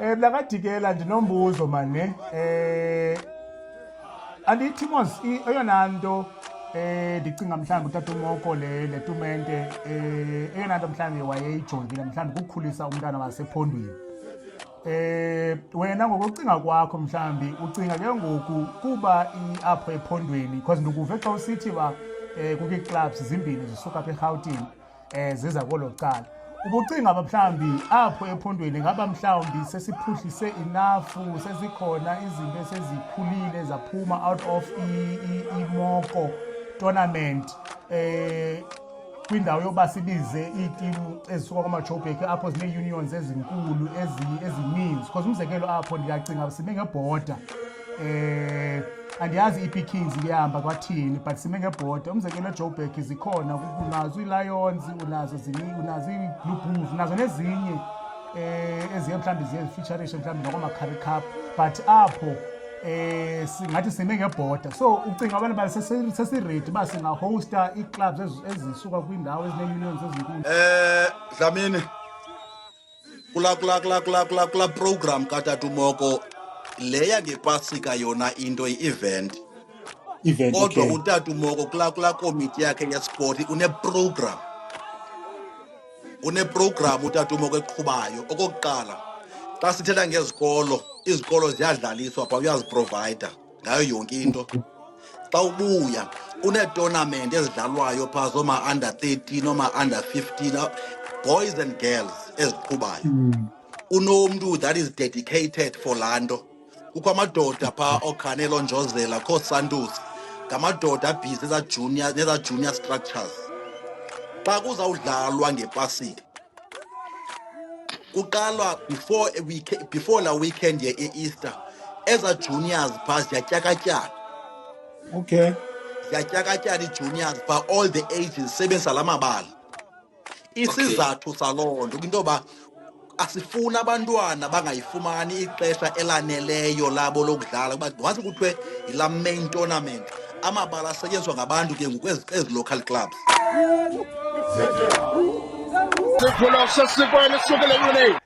Blakadikela ndinombuzo mane. Andithi mos eyona nto ndicinga mhlawumbi utata uMoko le tumente eyona nto mhlawumbi wayeyijongile mhlawumbi kukukhulisa umntana wasephondweni. Wena ngokucinga kwakho mhlawumbi ucinga ke ngoku kuba apho ephondweni because ndikuve xa usithi ba kukho ii-clubs zimbini zisuka apha eRhawutini ziza kolo cala. Ubucinga mhlawumbi apho ephondweni ngaba mhlawumbi sesiphuhlise enough sezikhona izinto esezikhulile zaphuma out of iMoko tournament kwindawo yoba sibize iitimu ezisuka kwamaJoburg apho zine-unions ezinkulu ezininzi because umzekelo apho ndiyacinga sime ngebhoda andiyazi i-Kings kuyahamba kwathini but sime ngebhoda umzekelo eJoburg zikhona unazo ii-Lions unazo ii-Blue Bulls unazo nezinye eziye mhlawumbi ziye zifeaturishe mhlawumbi nokwama-Currie Cup but apho singathi sime ngebhoda so ucinga abantu bali sesiredi uba singahosta ii-clubs ezisuka kwiindawo ezine-unions ezinkulu. Dlamini kula program katata uMoko leya ngepasika yona into i-event kodwa Okay. utata uMoko kula komiti yakhe yesport uneprogram utata uMoko eqhubayo. Okokuqala xa sithetha ngezikolo izikolo ziyadlaliswa pha uyaziprovida ngayo yonke into. Xa ubuya une-tournament ezidlalwayo phaa zooma-under 13 nooma-under 15 boys and girls eziqhubayo. Unomntu that is dedicated for laa nto. Kukho amadoda phaa ooCanelo Njozela kooSantos ngamadoda abhizi neza-junior structures. Xa kuzawudlalwa ngepasika kuqalwa before la weekend ye-Easter eza juniors phaa ziyatyakatyana. Okay. Ziyatyakatyana ii-juniors phaa all the ages sebenzisa la mabala. Isizathu saloo nto into yoba asifuni abantwana bangayifumani ixesha elaneleyo labo lokudlala kuba once kuthiwe yilaa main tournament amabala asetyenziswa ngabantu ke ngoku ezi local clubs.